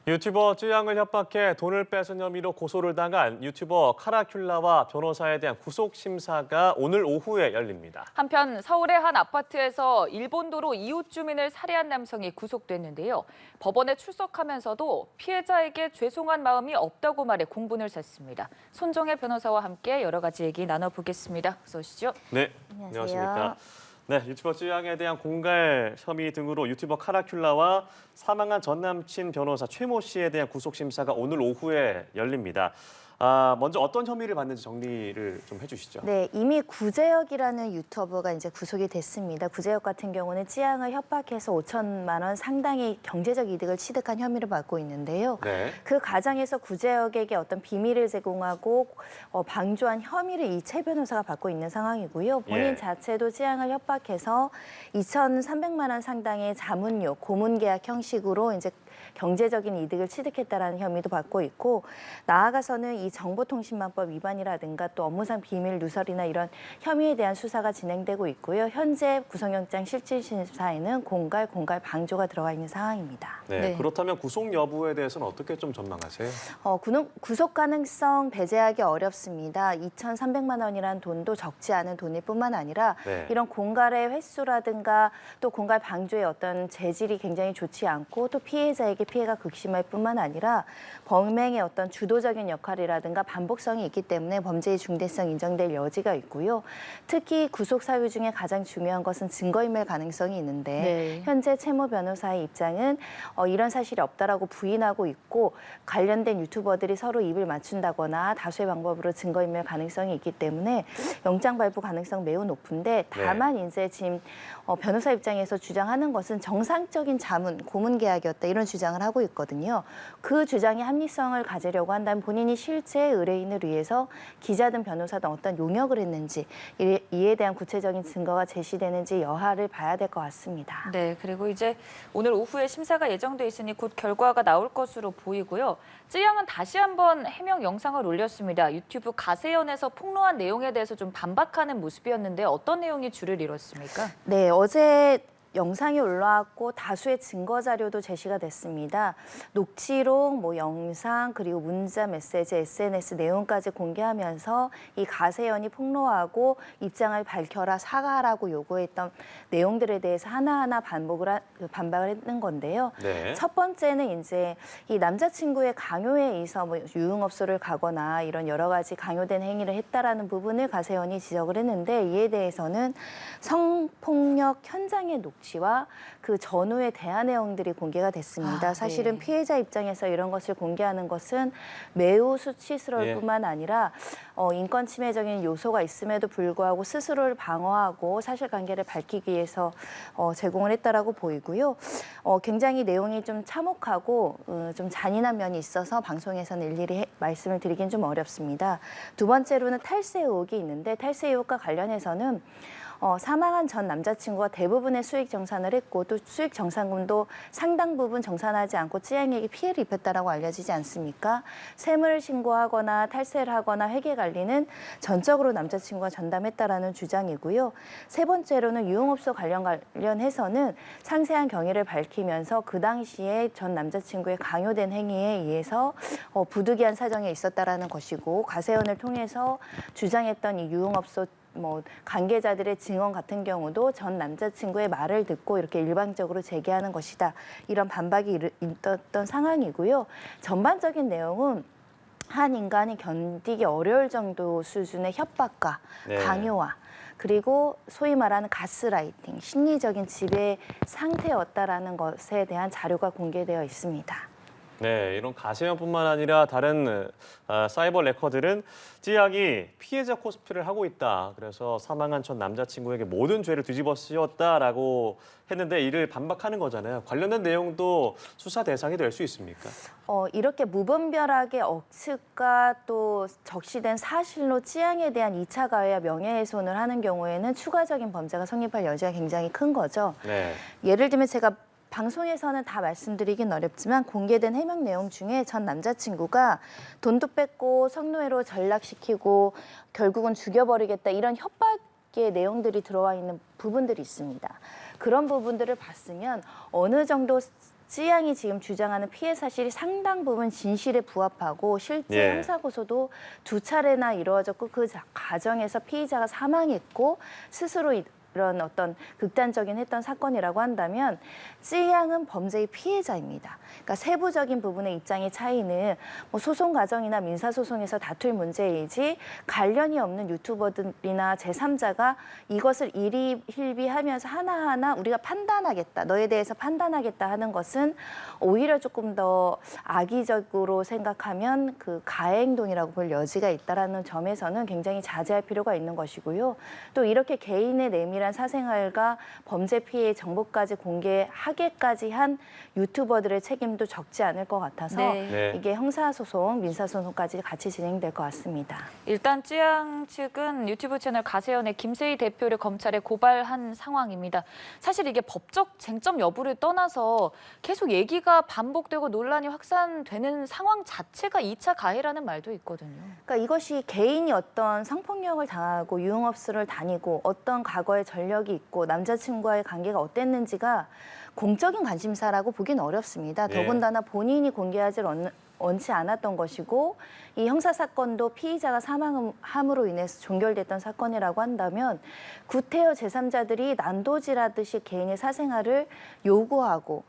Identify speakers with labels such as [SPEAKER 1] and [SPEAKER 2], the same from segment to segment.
[SPEAKER 1] 유튜버 쯔양을 협박해 돈을 뺏은 혐의로 고소를 당한 유튜버 카라큘라와 변호사에 대한 구속 심사가 오늘 오후에 열립니다.
[SPEAKER 2] 한편 서울의 한 아파트에서 일본도로 이웃 주민을 살해한 남성이 구속됐는데요. 법원에 출석하면서도 피해자에게 죄송한 마음이 없다고 말해 공분을 샀습니다. 손정혜 변호사와 함께 여러 가지 얘기 나눠보겠습니다. 어서 오시죠.
[SPEAKER 1] 네,
[SPEAKER 3] 안녕하세요.
[SPEAKER 1] 안녕하십니까. 네, 유튜버 쯔양에 대한 공갈 혐의 등으로 유튜버 카라큘라와 사망한 전 남친 변호사 최모 씨에 대한 구속 심사가 오늘 오후에 열립니다. 먼저 어떤 혐의를 받는지 정리를 좀 해주시죠.
[SPEAKER 3] 네, 이미 구제혁이라는 유튜버가 이제 구속이 됐습니다. 구제혁 같은 경우는 찌양을 협박해서 5천만 원 상당의 경제적 이득을 취득한 혐의를 받고 있는데요.
[SPEAKER 1] 네.
[SPEAKER 3] 그 과정에서 구제혁에게 어떤 비밀을 제공하고 방조한 혐의를 이 최 변호사가 받고 있는 상황이고요. 본인
[SPEAKER 1] 예.
[SPEAKER 3] 자체도 찌양을 협박해서 2,300만 원 상당의 자문료, 고문계약 형식으로 이제 경제적인 이득을 취득했다라는 혐의도 받고 있고, 나아가서는 이 정보통신망법 위반이라든가 또 업무상 비밀 누설이나 이런 혐의에 대한 수사가 진행되고 있고요. 현재 구속영장 실질심사에는 공갈 방조가 들어가 있는 상황입니다.
[SPEAKER 1] 네,
[SPEAKER 2] 네.
[SPEAKER 1] 그렇다면 구속 여부에 대해서는 어떻게 좀 전망하세요?
[SPEAKER 3] 구속 가능성 배제하기 어렵습니다. 2,300만 원이라는 돈도 적지 않은 돈일 뿐만 아니라
[SPEAKER 1] 네.
[SPEAKER 3] 이런 공갈의 횟수라든가 또 공갈 방조의 어떤 재질이 굉장히 좋지 않고 또 피해자에게 피해가 극심할 뿐만 아니라 범행의 어떤 주도적인 역할이라든가 반복성이 있기 때문에 범죄의 중대성 인정될 여지가 있고요. 특히 구속 사유 중에 가장 중요한 것은 증거인멸 가능성이 있는데
[SPEAKER 2] 네.
[SPEAKER 3] 현재 최모 변호사의 입장은 이런 사실이 없다라고 부인하고 있고, 관련된 유튜버들이 서로 입을 맞춘다거나 다수의 방법으로 증거인멸 가능성이 있기 때문에 영장 발부 가능성 매우 높은데, 다만 이제 지금 변호사 입장에서 주장하는 것은 정상적인 자문, 고문 계약이었다 이런 주장을 하고 있거든요. 그 주장이 합리성을 가지려고 한다면 본인이 실제 의뢰인을 위해서 기자든 변호사든 어떤 용역을 했는지 이에 대한 구체적인 증거가 제시되는지 여하를 봐야 될 것 같습니다.
[SPEAKER 2] 네, 그리고 이제 오늘 오후에 심사가 예정돼 있으니 곧 결과가 나올 것으로 보이고요. 쯔양은 다시 한번 해명 영상을 올렸습니다. 유튜브 가세연에서 폭로한 내용에 대해서 좀 반박하는 모습이었는데 어떤 내용이 줄을 이뤘습니까?
[SPEAKER 3] 네, 어제 영상이 올라왔고 다수의 증거 자료도 제시가 됐습니다. 녹취록, 영상, 그리고 문자, 메시지, SNS 내용까지 공개하면서 이 가세연이 폭로하고 입장을 밝혀라, 사과하라고 요구했던 내용들에 대해서 하나하나 반박을 했는 건데요.
[SPEAKER 1] 네.
[SPEAKER 3] 첫 번째는 이제 이 남자친구의 강요에 의해서 유흥업소를 가거나 이런 여러 가지 강요된 행위를 했다라는 부분을 가세연이 지적을 했는데, 이에 대해서는 성폭력 현장의 녹취와 그 전후의 대화 내용들이 공개가 됐습니다. 사실은
[SPEAKER 2] 네.
[SPEAKER 3] 피해자 입장에서 이런 것을 공개하는 것은 매우 수치스러울
[SPEAKER 1] 예.
[SPEAKER 3] 뿐만 아니라 인권 침해적인 요소가 있음에도 불구하고 스스로를 방어하고 사실관계를 밝히기 위해서 제공을 했다라고 보이고요. 굉장히 내용이 좀 참혹하고 좀 잔인한 면이 있어서 방송에서는 일일이 말씀을 드리긴 좀 어렵습니다. 두 번째로는 탈세 의혹이 있는데, 탈세 의혹과 관련해서는 사망한 전 남자친구가 대부분의 수익 정산을 했고 또 수익 정산금도 상당 부분 정산하지 않고 쯔양에게 피해를 입혔다라고 알려지지 않습니까? 세무를 신고하거나 탈세를 하거나 회계 관리는 전적으로 남자친구가 전담했다라는 주장이고요. 세 번째로는 유흥업소 관련해서는 상세한 경위를 밝히면서 그 당시에 전 남자친구의 강요된 행위에 의해서 부득이한 사정에 있었다라는 것이고, 가세연을 통해서 주장했던 이 유흥업소 관계자들의 증언 같은 경우도 전 남자친구의 말을 듣고 이렇게 일방적으로 제기하는 것이다, 이런 반박이 있었던 상황이고요. 전반적인 내용은 한 인간이 견디기 어려울 정도 수준의 협박과
[SPEAKER 1] 네.
[SPEAKER 3] 강요와 그리고 소위 말하는 가스라이팅, 심리적인 지배 상태였다라는 것에 대한 자료가 공개되어 있습니다.
[SPEAKER 1] 네, 이런 가세연뿐만 아니라 다른 사이버 레커들은 찌양이 피해자 코스프레를 하고 있다. 그래서 사망한 전 남자친구에게 모든 죄를 뒤집어 씌웠다라고 했는데 이를 반박하는 거잖아요. 관련된 내용도 수사 대상이 될 수 있습니까?
[SPEAKER 3] 이렇게 무분별하게 억측과 또 적시된 사실로 찌양에 대한 2차 가해와 명예훼손을 하는 경우에는 추가적인 범죄가 성립할 여지가 굉장히 큰 거죠.
[SPEAKER 1] 네.
[SPEAKER 3] 예를 들면 제가 방송에서는 다 말씀드리긴 어렵지만 공개된 해명 내용 중에 전 남자친구가 돈도 뺏고 성노예로 전락시키고 결국은 죽여버리겠다, 이런 협박의 내용들이 들어와 있는 부분들이 있습니다. 그런 부분들을 봤으면 어느 정도 찌양이 지금 주장하는 피해 사실이 상당 부분 진실에 부합하고 실제
[SPEAKER 1] 예.
[SPEAKER 3] 형사 고소도 2차례나 이루어졌고 그 과정에서 피의자가 사망했고 스스로 이런 어떤 극단적인 했던 사건이라고 한다면 찌양은 범죄의 피해자입니다. 그러니까 세부적인 부분의 입장의 차이는 뭐 소송 과정이나 민사소송에서 다툴 문제이지 관련이 없는 유튜버들이나 제3자가 이것을 일희일비하면서 하나하나 우리가 판단하겠다, 너에 대해서 판단하겠다 하는 것은 오히려 조금 더 악의적으로 생각하면 그 가해행동이라고 볼 여지가 있다라는 점에서는 굉장히 자제할 필요가 있는 것이고요. 또 이렇게 개인의 내밀한 사생활과 범죄 피해의 정보까지 공개하게까지 한 유튜버들의 책임도 적지 않을 것 같아서
[SPEAKER 2] 네.
[SPEAKER 1] 네.
[SPEAKER 3] 이게 형사소송, 민사소송까지 같이 진행될 것 같습니다.
[SPEAKER 2] 일단 찌양 측은 유튜브 채널 가세연의 김세희 대표를 검찰에 고발한 상황입니다. 사실 이게 법적 쟁점 여부를 떠나서 계속 얘기가 반복되고 논란이 확산되는 상황 자체가 2차 가해라는 말도 있거든요.
[SPEAKER 3] 그러니까 이것이 개인이 어떤 성폭력을 당하고 유흥업소를 다니고 어떤 과거의 전력이 있고 남자친구와의 관계가 어땠는지가 공적인 관심사라고 보기는 어렵습니다.
[SPEAKER 1] 예.
[SPEAKER 3] 더군다나 본인이 공개하지 원치 않았던 것이고 이 형사사건도 피의자가 사망함으로 인해서 종결됐던 사건이라고 한다면 구태여 제3자들이 난도질하듯이 개인의 사생활을 요구하고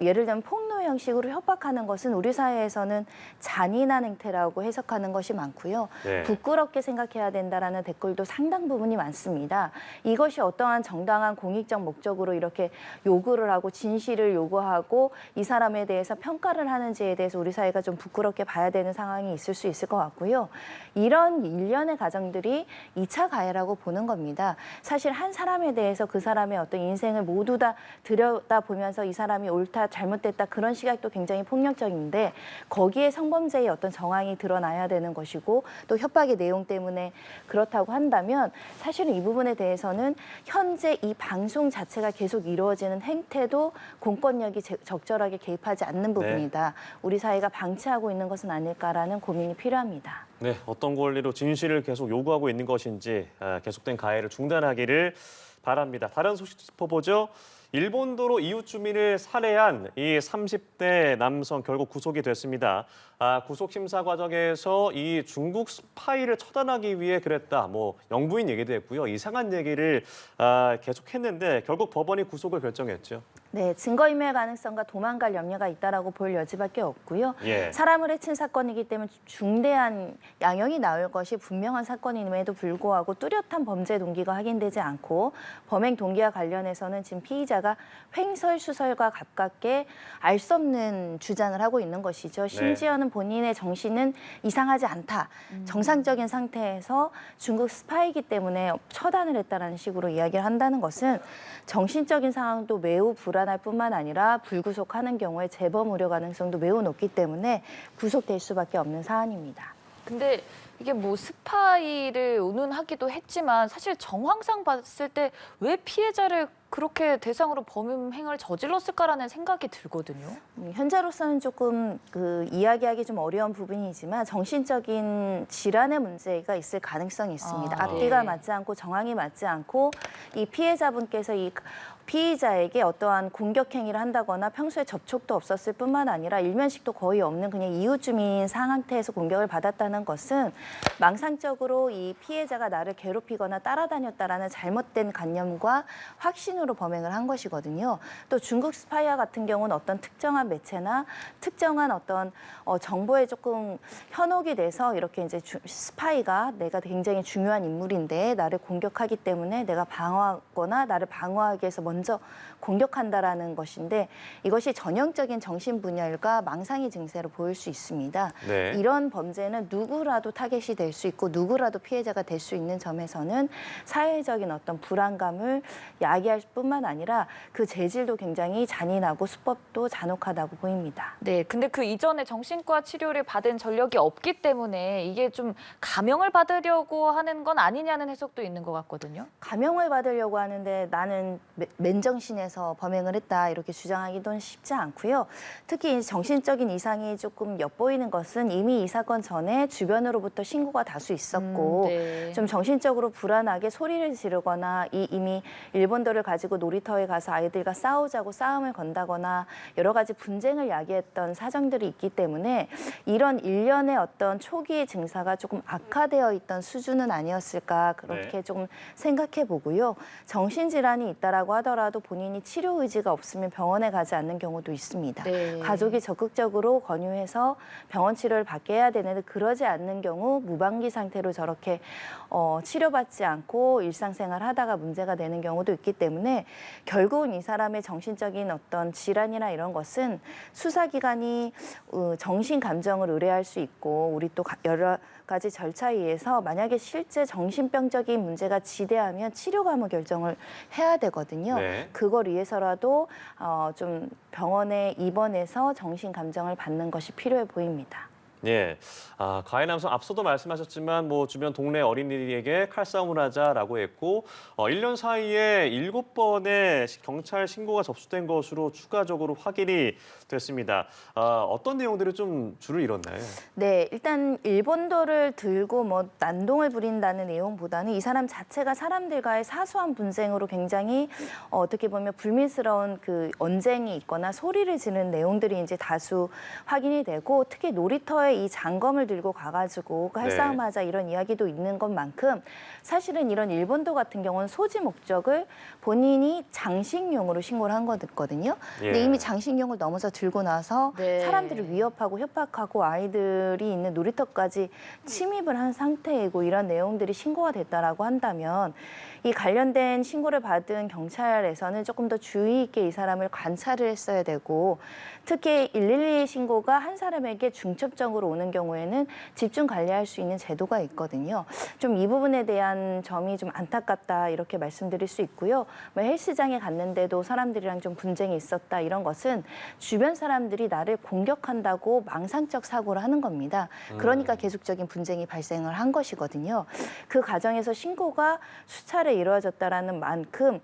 [SPEAKER 3] 예를 들면 폭로 형식으로 협박하는 것은 우리 사회에서는 잔인한 행태라고 해석하는 것이 많고요.
[SPEAKER 1] 네.
[SPEAKER 3] 부끄럽게 생각해야 된다라는 댓글도 상당 부분이 많습니다. 이것이 어떠한 정당한 공익적 목적으로 이렇게 요구를 하고 진실을 요구하고 이 사람에 대해서 평가를 하는지에 대해서 우리 사회가 좀 부끄럽게 봐야 되는 상황이 있을 수 있을 것 같고요. 이런 일련의 과정들이 2차 가해라고 보는 겁니다. 사실 한 사람에 대해서 그 사람의 어떤 인생을 모두 다 들여다보면서 이 사람이 옳다, 잘못됐다 그런 시각도 굉장히 폭력적인데 거기에 성범죄의 어떤 정황이 드러나야 되는 것이고 또 협박의 내용 때문에 그렇다고 한다면 사실은 이 부분에 대해서는 현재 이 방송 자체가 계속 이루어지는 행태도 공권력이 적절하게 개입하지 않는 부분이다. 우리 사회가 방치하고 있는 것은 아닐까라는 고민이 필요합니다.
[SPEAKER 1] 네, 어떤 권리로 진실을 계속 요구하고 있는 것인지 계속된 가해를 중단하기를 바랍니다. 다른 소식 짚어보죠. 일본도로 이웃 주민을 살해한 이 30대 남성 결국 구속이 됐습니다. 구속 심사 과정에서 이 중국 스파이를 처단하기 위해 그랬다. 뭐 영부인 얘기도 했고요. 이상한 얘기를 계속했는데 결국 법원이 구속을 결정했죠.
[SPEAKER 3] 네, 증거인멸 가능성과 도망갈 염려가 있다라고 볼 여지밖에 없고요.
[SPEAKER 1] 예.
[SPEAKER 3] 사람을 해친 사건이기 때문에 중대한 양형이 나올 것이 분명한 사건임에도 불구하고 뚜렷한 범죄 동기가 확인되지 않고 범행 동기와 관련해서는 지금 피의자가 횡설수설과 가깝게 알 수 없는 주장을 하고 있는 것이죠. 심지어는 본인의 정신은 이상하지 않다. 정상적인 상태에서 중국 스파이이기 때문에 처단을 했다는 식으로 이야기를 한다는 것은 정신적인 상황도 매우 불안할 뿐만 아니라 불구속하는 경우에 재범 우려 가능성도 매우 높기 때문에 구속될 수밖에 없는 사안입니다.
[SPEAKER 2] 근데 이게 뭐 스파이를 운운하기도 했지만 사실 정황상 봤을 때 왜 피해자를 그렇게 대상으로 범행을 저질렀을까라는 생각이 들거든요.
[SPEAKER 3] 현재로서는 조금 이야기하기 좀 어려운 부분이지만 정신적인 질환의 문제가 있을 가능성이 있습니다. 앞뒤가
[SPEAKER 2] 네.
[SPEAKER 3] 맞지 않고 정황이 맞지 않고 이 피해자분께서 이 피의자에게 어떠한 공격 행위를 한다거나 평소에 접촉도 없었을 뿐만 아니라 일면식도 거의 없는 그냥 이웃 주민 상태에서 공격을 받았다는 것은 망상적으로 이 피해자가 나를 괴롭히거나 따라다녔다라는 잘못된 관념과 확신으로 범행을 한 것이거든요. 또 중국 스파이와 같은 경우는 어떤 특정한 매체나 특정한 어떤 정보에 조금 현혹이 돼서 이렇게 이제 스파이가 내가 굉장히 중요한 인물인데 나를 공격하기 때문에 내가 방어하거나 나를 방어하기 위해서 먼저 공격한다라는 것인데 이것이 전형적인 정신분열과 망상의 증세로 보일 수 있습니다.
[SPEAKER 1] 네.
[SPEAKER 3] 이런 범죄는 누구라도 타겟이 될 수 있고 누구라도 피해자가 될 수 있는 점에서는 사회적인 어떤 불안감을 야기할 뿐만 아니라 그 재질도 굉장히 잔인하고 수법도 잔혹하다고 보입니다.
[SPEAKER 2] 네, 근데 그 이전에 정신과 치료를 받은 전력이 없기 때문에 이게 좀 감형을 받으려고 하는 건 아니냐는 해석도 있는 것 같거든요.
[SPEAKER 3] 감형을 받으려고 하는데 나는 맨정신에서 범행을 했다 이렇게 주장하기도 쉽지 않고요. 특히 정신적인 이상이 조금 엿보이는 것은 이미 이 사건 전에 주변으로부터 신고가 다수 있었고
[SPEAKER 2] 네.
[SPEAKER 3] 좀 정신적으로 불안하게 소리를 지르거나 이미 일본도를 가지고 놀이터에 가서 아이들과 싸우자고 싸움을 건다거나 여러 가지 분쟁을 야기했던 사정들이 있기 때문에 이런 일련의 어떤 초기의 증사가 조금 악화되어 있던 수준은 아니었을까 그렇게 조금 생각해 보고요. 정신질환이 있다라고 하더라도 본인이 치료 의지가 없으면 병원에 가지 않는 경우도 있습니다.
[SPEAKER 2] 네.
[SPEAKER 3] 가족이 적극적으로 권유해서 병원 치료를 받게 해야 되는데 그러지 않는 경우 무방기 상태로 저렇게 치료받지 않고 일상생활 하다가 문제가 되는 경우도 있기 때문에 결국은 이 사람의 정신적인 어떤 질환이나 이런 것은 수사기관이 정신 감정을 의뢰할 수 있고 우리 또 여러 가지 절차에 의해서 만약에 실제 정신병적인 문제가 지대하면 치료 감호 결정을 해야 되거든요.
[SPEAKER 1] 네.
[SPEAKER 3] 그걸 위해서라도 좀 병원에 입원해서 정신 감정을 받는 것이 필요해 보입니다.
[SPEAKER 1] 예, 가해 남성 앞서도 말씀하셨지만 뭐 주변 동네 어린이에게 칼싸움을 하자라고 했고 1년 사이에 7번의 경찰 신고가 접수된 것으로 추가적으로 확인이 됐습니다. 어떤 내용들이 좀 줄을 이뤘나요?
[SPEAKER 3] 네, 일단 일본도를 들고 뭐 난동을 부린다는 내용보다는 이 사람 자체가 사람들과의 사소한 분쟁으로 굉장히 어떻게 보면 불미스러운 그 언쟁이 있거나 소리를 지르는 내용들이 이제 다수 확인이 되고 특히 놀이터에 이 장검을 들고 가가지고 칼싸움하자 이런 이야기도 있는 것만큼 사실은 이런 일본도 같은 경우는 소지 목적을 본인이 장식용으로 신고를 한 거거든요. 근데
[SPEAKER 1] 예.
[SPEAKER 3] 이미 장식용을 넘어서 들고 나서
[SPEAKER 2] 네.
[SPEAKER 3] 사람들을 위협하고 협박하고 아이들이 있는 놀이터까지 침입을 한 상태이고 이런 내용들이 신고가 됐다라고 한다면 이 관련된 신고를 받은 경찰에서는 조금 더 주의 있게 이 사람을 관찰을 했어야 되고 특히 112 신고가 한 사람에게 중첩적으로 오는 경우에는 집중 관리할 수 있는 제도가 있거든요. 좀 이 부분에 대한 점이 좀 안타깝다 이렇게 말씀드릴 수 있고요. 뭐 헬스장에 갔는데도 사람들이랑 좀 분쟁이 있었다 이런 것은 주변 사람들이 나를 공격한다고 망상적 사고를 하는 겁니다. 그러니까 계속적인 분쟁이 발생을 한 것이거든요. 그 과정에서 신고가 수차례 이루어졌다라는 만큼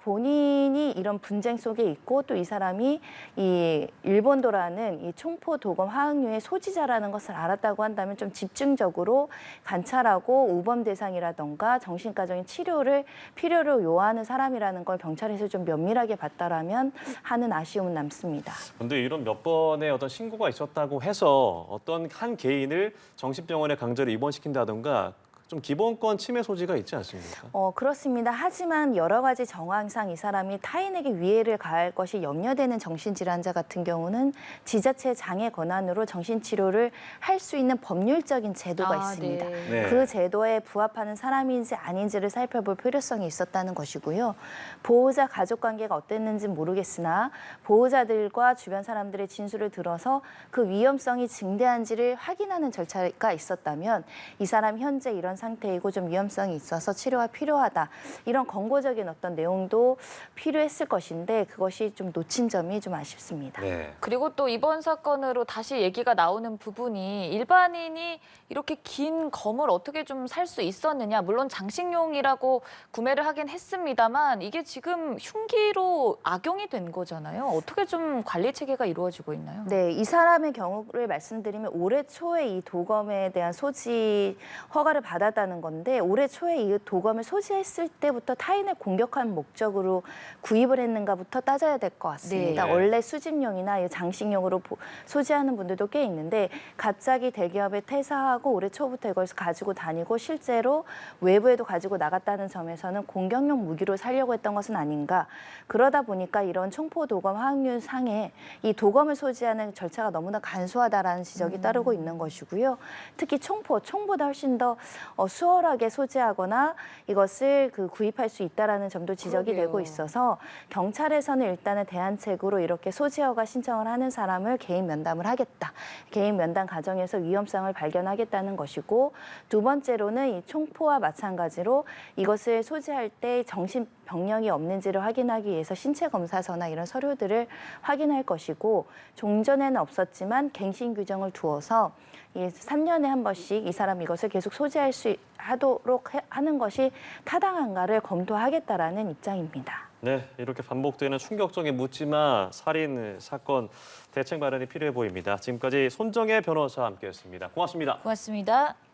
[SPEAKER 3] 본인이 이런 분쟁 속에 있고 또 이 사람이 이 일본도라는 이 총포 도검 화학류의 소지자라는 것을 알았다고 한다면 좀 집중적으로 관찰하고 우범 대상이라던가 정신과적인 치료를 필요로 요하는 사람이라는 걸 경찰에서 좀 면밀하게 봤다라면 하는 아쉬움은 남습니다.
[SPEAKER 1] 근데 이런 몇 번의 어떤 신고가 있었다고 해서 어떤 한 개인을 정신병원에 강제로 입원시킨다던가 좀 기본권 침해 소지가 있지 않습니까?
[SPEAKER 3] 그렇습니다. 하지만 여러 가지 정황상 이 사람이 타인에게 위해를 가할 것이 염려되는 정신질환자 같은 경우는 지자체 장애 권한으로 정신치료를 할 수 있는 법률적인 제도가 있습니다.
[SPEAKER 1] 네.
[SPEAKER 3] 그 제도에 부합하는 사람인지 아닌지를 살펴볼 필요성이 있었다는 것이고요. 보호자 가족 관계가 어땠는지는 모르겠으나 보호자들과 주변 사람들의 진술을 들어서 그 위험성이 증대한지를 확인하는 절차가 있었다면 이 사람 현재 이런 상태이고 좀 위험성이 있어서 치료가 필요하다. 이런 권고적인 어떤 내용도 필요했을 것인데 그것이 좀 놓친 점이 좀 아쉽습니다.
[SPEAKER 1] 네.
[SPEAKER 2] 그리고 또 이번 사건으로 다시 얘기가 나오는 부분이 일반인이 이렇게 긴 검을 어떻게 좀 살 수 있었느냐. 물론 장식용이라고 구매를 하긴 했습니다만 이게 지금 흉기로 악용이 된 거잖아요. 어떻게 좀 관리 체계가 이루어지고 있나요?
[SPEAKER 3] 네, 이 사람의 경우를 말씀드리면 올해 초에 이 도검에 대한 소지 허가를 받았다는 건데 올해 초에 이 도검을 소지했을 때부터 타인을 공격한 목적으로 구입을 했는가부터 따져야 될 것 같습니다.
[SPEAKER 1] 네.
[SPEAKER 3] 원래 수집용이나 이 장식용으로 소지하는 분들도 꽤 있는데 갑자기 대기업에 퇴사하고 올해 초부터 이걸 가지고 다니고 실제로 외부에도 가지고 나갔다는 점에서는 공격용 무기로 살려고 했던 것은 아닌가. 그러다 보니까 이런 총포 도검 화학류 상에 이 도검을 소지하는 절차가 너무나 간소하다라는 지적이 따르고 있는 것이고요. 특히 총보다 훨씬 더 수월하게 소지하거나 이것을 구입할 수 있다라는 점도 지적이
[SPEAKER 2] 그러게요.
[SPEAKER 3] 되고 있어서 경찰에서는 일단은 대안책으로 이렇게 소지허가 신청을 하는 사람을 개인 면담을 하겠다. 개인 면담 과정에서 위험성을 발견하겠다는 것이고 두 번째로는 이 총포와 마찬가지로 이것을 소지할 때 정신병력이 없는지를 확인하기 위해서 신체 검사서나 이런 서류들을 확인할 것이고 종전에는 없었지만 갱신 규정을 두어서 3년에 한 번씩 이 사람 이것을 계속 소지할 수 하도록 하는 것이 타당한가를 검토하겠다라는 입장입니다.
[SPEAKER 1] 네, 이렇게 반복되는 충격적인 묻지마 살인 사건 대책 마련이 필요해 보입니다. 지금까지 손정혜 변호사와 함께했습니다. 고맙습니다.
[SPEAKER 2] 고맙습니다.